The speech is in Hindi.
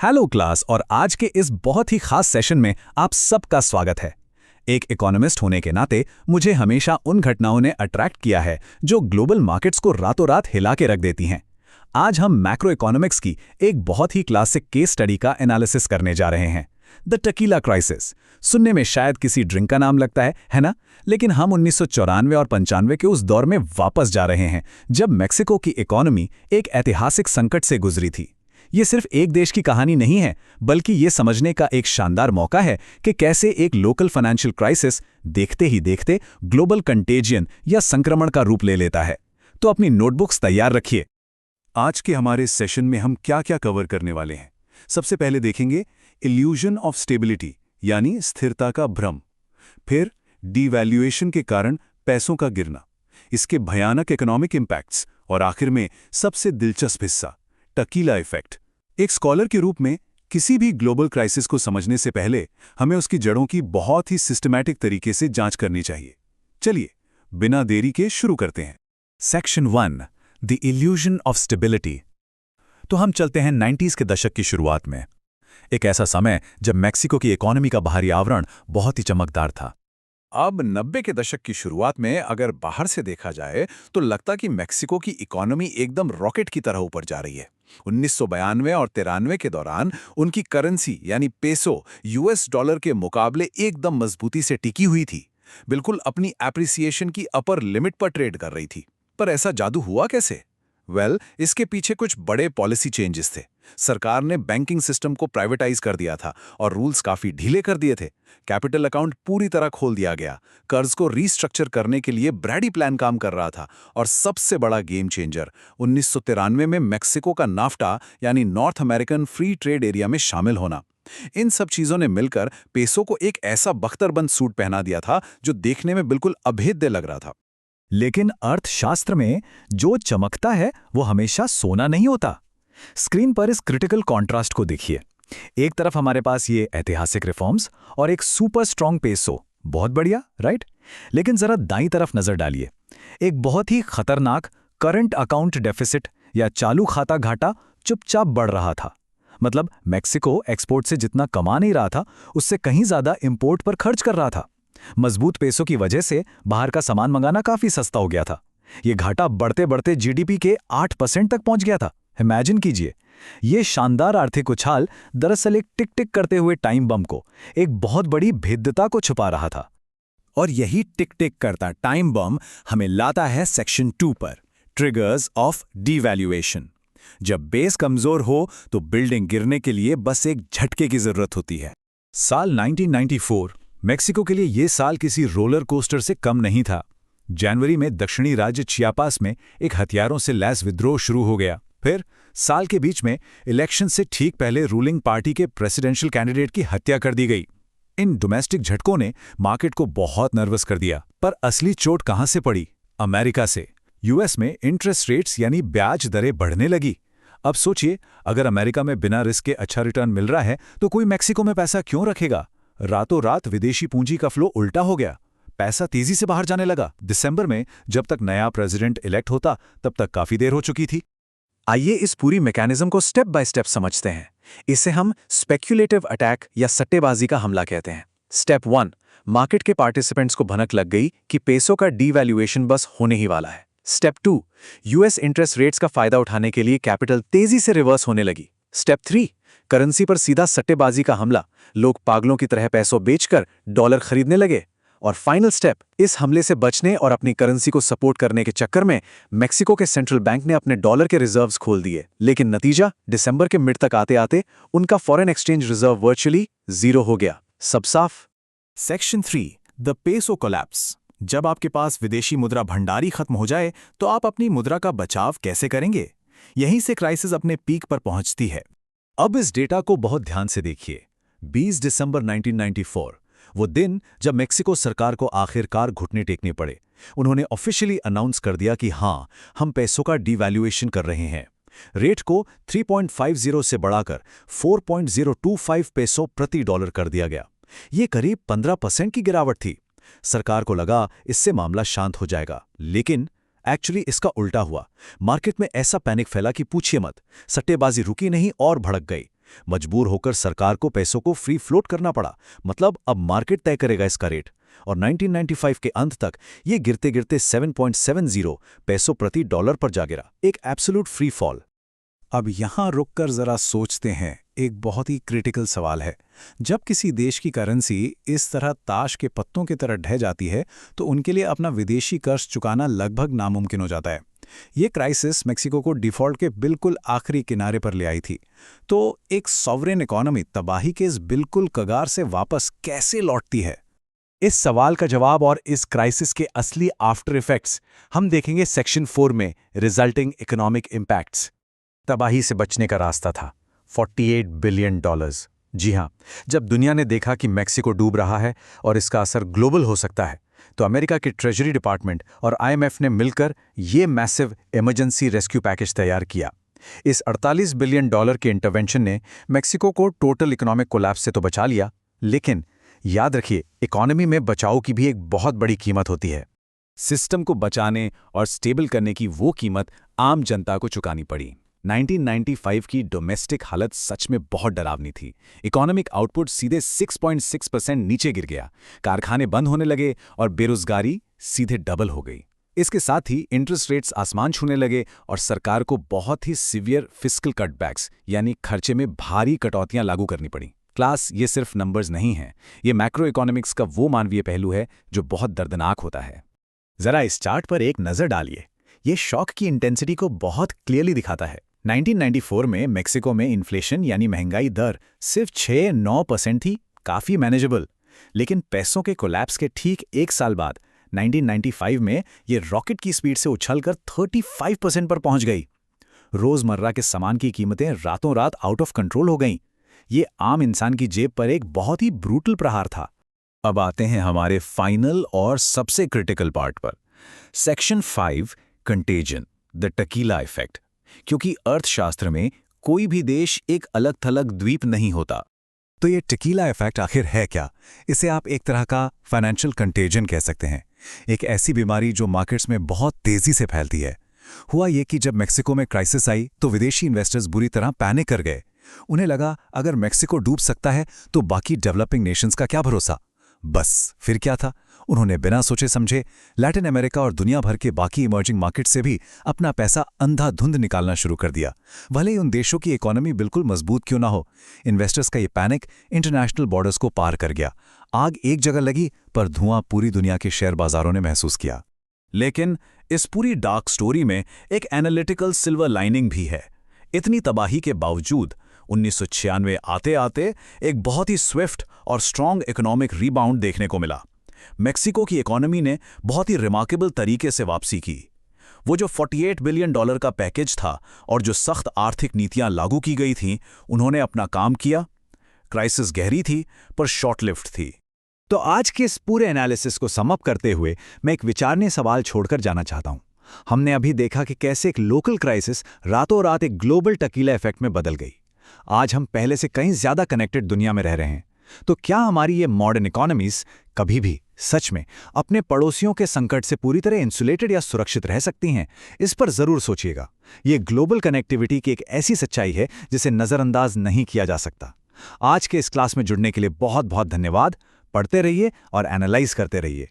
हेलो क्लास और आज के इस बहुत ही खास सेशन में आप सबका स्वागत है। एक इकोनॉमिस्ट होने के नाते मुझे हमेशा उन घटनाओं ने अट्रैक्ट किया है जो ग्लोबल मार्केट्स को रातों रात हिला के रख देती हैं। आज हम मैक्रो इकोनॉमिक्स की एक बहुत ही क्लासिक केस स्टडी का एनालिसिस करने जा रहे हैं, द टकीला क्राइसिस। सुनने में शायद किसी ड्रिंक का नाम लगता है ना? लेकिन हम 1994 और 95 के उस दौर में वापस जा रहे हैं जब मेक्सिको की इकोनॉमी एक ऐतिहासिक संकट से गुजरी थी। ये सिर्फ एक देश की कहानी नहीं है, बल्कि ये समझने का एक शानदार मौका है कि कैसे एक लोकल फाइनेंशियल क्राइसिस देखते ही देखते ग्लोबल कंटेजियन या संक्रमण का रूप ले लेता है। तो अपनी नोटबुक्स तैयार रखिए। आज के हमारे सेशन में हम क्या क्या कवर करने वाले हैं। सबसे पहले देखेंगे इल्यूजन ऑफ स्टेबिलिटी यानी स्थिरता का भ्रम, फिर डीवैल्यूएशन के कारण पैसों का गिरना, इसके भयानक इकोनॉमिक इंपैक्ट्स, और आखिर में सबसे दिलचस्प हिस्सा टकीला इफेक्ट। एक स्कॉलर के रूप में किसी भी ग्लोबल क्राइसिस को समझने से पहले हमें उसकी जड़ों की बहुत ही सिस्टमैटिक तरीके से जांच करनी चाहिए। चलिए बिना देरी के शुरू करते हैं। Section 1, the illusion of stability. तो हम चलते हैं 90s के दशक की शुरुआत में। एक ऐसा समय जब मेक्सिको की इकोनॉमी का बाहरी आवरण बहुत ही चमकदार था। अब 90 के दशक की शुरुआत में अगर बाहर से देखा जाए तो लगता कि मेक्सिको की इकोनॉमी एकदम रॉकेट की तरह ऊपर जा रही है। 1992 और 93 के दौरान उनकी करेंसी यानी पेसो यूएस डॉलर के मुकाबले एकदम मजबूती से टिकी हुई थी, बिल्कुल अपनी एप्रिसिएशन की अपर लिमिट पर ट्रेड कर रही थी। पर ऐसा जादू हुआ कैसे? इसके पीछे कुछ बड़े पॉलिसी चेंजेस थे। सरकार ने बैंकिंग सिस्टम को प्राइवेटाइज कर दिया था और रूल्स काफी ढीले कर दिए थे। कैपिटल अकाउंट पूरी तरह खोल दिया गया। कर्ज को रीस्ट्रक्चर करने के लिए ब्रैडी प्लान काम कर रहा था। और सबसे बड़ा गेम चेंजर 1993 में मेक्सिको का नाफ्टा यानी north American free trade area में शामिल होना। इन सब चीजों ने मिलकर पेसो को एक ऐसा बख्तरबंद सूट पहना दिया था जो देखने में बिल्कुल अभेद्य लग रहा था। लेकिन अर्थशास्त्र में जो चमकता है वो हमेशा सोना नहीं होता। स्क्रीन पर इस क्रिटिकल कॉन्ट्रास्ट को देखिए। एक तरफ हमारे पास ये ऐतिहासिक रिफॉर्म्स और एक सुपर स्ट्रॉन्ग पेसो, बहुत बढ़िया, राइट? लेकिन जरा दाईं तरफ नजर डालिए। एक बहुत ही खतरनाक करंट अकाउंट डेफिसिट या चालू खाता घाटा चुपचाप बढ़ रहा था। मतलब मेक्सिको एक्सपोर्ट से जितना कमा नहीं रहा था, उससे कहीं ज्यादा इंपोर्ट पर खर्च कर रहा था। मजबूत पेसो की वजह से बाहर का सामान मंगाना काफी सस्ता हो गया था। ये घाटा बढ़ते बढ़ते जीडीपी के 8% तक पहुंच गया था। इमेजिन कीजिए, ये शानदार आर्थिक उछाल दरअसल एक टिक टिक करते हुए टाइम बम को, एक बहुत बड़ी भेद्यता को छुपा रहा था। और यही टिक टिक करता टाइम बम हमें लाता है सेक्शन 2 पर, ट्रिगर्स ऑफ डीवैल्यूएशन। जब बेस कमजोर हो तो बिल्डिंग गिरने के लिए बस एक झटके की जरूरत होती है। साल 1994 मेक्सिको के लिए यह साल किसी रोलर कोस्टर से कम नहीं था। जनवरी में दक्षिणी राज्य चियापास में एक हथियारों से लैस विद्रोह शुरू हो गया। फिर साल के बीच में इलेक्शन से ठीक पहले रूलिंग पार्टी के प्रेसिडेंशियल कैंडिडेट की हत्या कर दी गई। इन डोमेस्टिक झटकों ने मार्केट को बहुत नर्वस कर दिया। पर असली चोट कहां से पड़ी? अमेरिका से। यूएस में इंटरेस्ट रेट्स यानी ब्याज दरें बढ़ने लगी। अब सोचिए, अगर अमेरिका में बिना रिस्क के अच्छा रिटर्न मिल रहा है तो कोई मेक्सिको में पैसा क्यों रखेगा? रातों रात विदेशी पूंजी का फ्लो उल्टा हो गया। पैसा तेजी से बाहर जाने लगा। दिसंबर में जब तक नया प्रेसिडेंट इलेक्ट होता तब तक काफी देर हो चुकी थी। आइए इस पूरी मैकेनिज्म को स्टेप बाय स्टेप समझते हैं। इसे हम स्पेक्युलेटिव अटैक या सट्टेबाजी का हमला कहते हैं। स्टेप 1, मार्केट के पार्टिसिपेंट्स को भनक लग गई कि पेसो का डीवैल्यूएशन बस होने ही वाला है। स्टेप 2, यूएस इंटरेस्ट रेट्स का फायदा उठाने के लिए कैपिटल तेजी से रिवर्स होने लगी। स्टेप 3, करेंसी पर सीधा सट्टेबाजी का हमला। लोग पागलों की तरह पैसों बेचकर डॉलर खरीदने लगे। और फाइनल स्टेप, इस हमले से बचने और अपनी करेंसी को सपोर्ट करने के चक्कर में मेक्सिको के सेंट्रल बैंक ने अपने डॉलर के रिजर्व्स खोल दिए। लेकिन नतीजा, दिसंबर के मिड तक आते आते उनका फॉरेन एक्सचेंज रिजर्व वर्चुअली 0 हो गया। सब साफ। Section 3, the peso collapse. जब आपके पास विदेशी मुद्रा भंडारी खत्म हो जाए तो आप अपनी मुद्रा का बचाव कैसे करेंगे? यहीं से क्राइसिस अपने पीक पर पहुंचती है। अब इस डेटा को बहुत ध्यान से देखिए। 20 दिसंबर 1994, वो दिन जब मेक्सिको सरकार को आखिरकार घुटने टेकने पड़े। उन्होंने ऑफिशियली अनाउंस कर दिया कि हाँ, हम पेसो का डीवैल्यूएशन कर रहे हैं। रेट को 3.50 से बढ़ाकर 4.025 पेसो प्रति डॉलर कर दिया गया। ये करीब 15% की गिरावट थी। सरकार को लगा इससे मामला शांत हो जाएगा, लेकिन एक्चुअली इसका उल्टा हुआ। मार्केट में ऐसा पैनिक फैला कि पूछिए मत। सट्टेबाजी रुकी नहीं और भड़क गई। मजबूर होकर सरकार को पैसों को फ्री फ्लोट करना पड़ा, मतलब अब मार्केट तय करेगा इसका रेट। और 1995 के अंत तक ये गिरते गिरते 7.70 पैसों प्रति डॉलर पर जा गिरा, एक एब्सोल्यूट फ्री फॉल। अब यहाँ रुककर जरा सोचते हैं, एक बहुत ही क्रिटिकल सवाल है। जब किसी देश की करेंसी इस तरह ताश के पत्तों की तरह ढह जाती है तो उनके लिए अपना विदेशी कर्ज चुकाना लगभग नामुमकिन हो जाता है। ये क्राइसिस मेक्सिको को डिफॉल्ट के बिल्कुल आखिरी किनारे पर ले आई थी। तो एक सॉवरेन इकोनॉमी तबाही के इस बिल्कुल कगार से वापस कैसे लौटती है? इस सवाल का जवाब और इस क्राइसिस के असली आफ्टर इफेक्ट्स हम देखेंगे सेक्शन 4 में, रिजल्टिंग इकोनॉमिक इम्पैक्ट्स। तबाही से बचने का रास्ता था $48 बिलियन। जी हां, जब दुनिया ने देखा कि मेक्सिको डूब रहा है और इसका असर ग्लोबल हो सकता है, तो अमेरिका के ट्रेजरी डिपार्टमेंट और IMF ने मिलकर ये मैसिव इमरजेंसी रेस्क्यू पैकेज तैयार किया। इस $48 बिलियन के इंटरवेंशन ने मेक्सिको को टोटल इकोनॉमिक कोलैप्स से तो बचा लिया, लेकिन याद रखिए, इकोनॉमी में बचाव की भी एक बहुत बड़ी कीमत होती है। सिस्टम को बचाने और स्टेबल करने की वो कीमत आम जनता को चुकानी पड़ी। 1995 की डोमेस्टिक हालत सच में बहुत डरावनी थी। इकोनॉमिक आउटपुट सीधे 6.6% नीचे गिर गया, कारखाने बंद होने लगे और बेरोजगारी सीधे डबल हो गई। इसके साथ ही इंटरेस्ट रेट्स आसमान छूने लगे और सरकार को बहुत ही सीवियर फिस्कल कटबैक्स यानी खर्चे में भारी कटौतियां लागू करनी पड़ी। क्लास, ये सिर्फ नंबर्स नहीं हैं, ये मैक्रो इकोनॉमिक्स का वो मानवीय पहलू है जो बहुत दर्दनाक होता है। जरा इस चार्ट पर एक नज़र डालिए, ये शॉक की इंटेंसिटी को बहुत क्लियरली दिखाता है। 1994 में मेक्सिको में इन्फ्लेशन यानी महंगाई दर सिर्फ 6-9% थी, काफ़ी मैनेजेबल। लेकिन पैसों के कोलैप्स के ठीक एक साल बाद 1995 में ये रॉकेट की स्पीड से उछलकर 35% पर पहुंच गई। रोज़मर्रा के सामान की कीमतें रातों रात आउट ऑफ कंट्रोल हो गईं। ये आम इंसान की जेब पर एक बहुत ही ब्रूटल प्रहार था। अब आते हैं हमारे फाइनल और सबसे क्रिटिकल पार्ट पर, section 5, contagion, the tequila effect. क्योंकि अर्थशास्त्र में कोई भी देश एक अलग थलग द्वीप नहीं होता। तो ये टकीला इफेक्ट आखिर है क्या? इसे आप एक तरह का फाइनेंशियल कंटेजन कह सकते हैं, एक ऐसी बीमारी जो मार्केट्स में बहुत तेजी से फैलती है। हुआ ये कि जब मेक्सिको में क्राइसिस आई तो विदेशी इन्वेस्टर्स बुरी तरह पैनिक कर गए। उन्हें लगा अगर मेक्सिको डूब सकता है तो बाकी डेवलपिंग नेशंस का क्या भरोसा। बस फिर क्या था, उन्होंने बिना सोचे समझे लैटिन अमेरिका और दुनिया भर के बाकी इमर्जिंग मार्केट से भी अपना पैसा अंधाधुंध निकालना शुरू कर दिया। भले ही उन देशों की इकोनॉमी बिल्कुल मजबूत क्यों ना हो, इन्वेस्टर्स का ये पैनिक इंटरनेशनल बॉर्डर्स को पार कर गया। आग एक जगह लगी पर धुआं पूरी दुनिया के शेयर बाजारों ने महसूस किया। लेकिन इस पूरी डार्क स्टोरी में एक एनालिटिकल सिल्वर लाइनिंग भी है। इतनी तबाही के बावजूद 1996 आते आते एक बहुत ही स्विफ्ट और स्ट्रॉन्ग इकोनॉमिक रीबाउंड देखने को मिला। मेक्सिको की इकोनॉमी ने बहुत ही रिमार्केबल तरीके से वापसी की। वो जो $48 बिलियन का पैकेज था और जो सख्त आर्थिक नीतियां लागू की गई थीं, उन्होंने अपना काम किया। क्राइसिस गहरी थी पर शॉर्ट लिव्ड थी। तो आज के इस पूरे एनालिसिस को समअप करते हुए मैं एक विचारणीय सवाल छोड़कर जाना चाहता हूं। हमने अभी देखा कि कैसे एक लोकल क्राइसिस रातों रात एक ग्लोबल टकीला इफेक्ट में बदल गई। आज हम पहले से कहीं ज्यादा कनेक्टेड दुनिया में रह रहे हैं। तो क्या हमारी ये मॉडर्न इकोनॉमीज कभी भी सच में अपने पड़ोसियों के संकट से पूरी तरह इंसुलेटेड या सुरक्षित रह सकती हैं? इस पर जरूर सोचिएगा। ये ग्लोबल कनेक्टिविटी की एक ऐसी सच्चाई है जिसे नजरअंदाज नहीं किया जा सकता। आज के इस क्लास में जुड़ने के लिए बहुत बहुत धन्यवाद। पढ़ते रहिए और एनालाइज करते रहिए।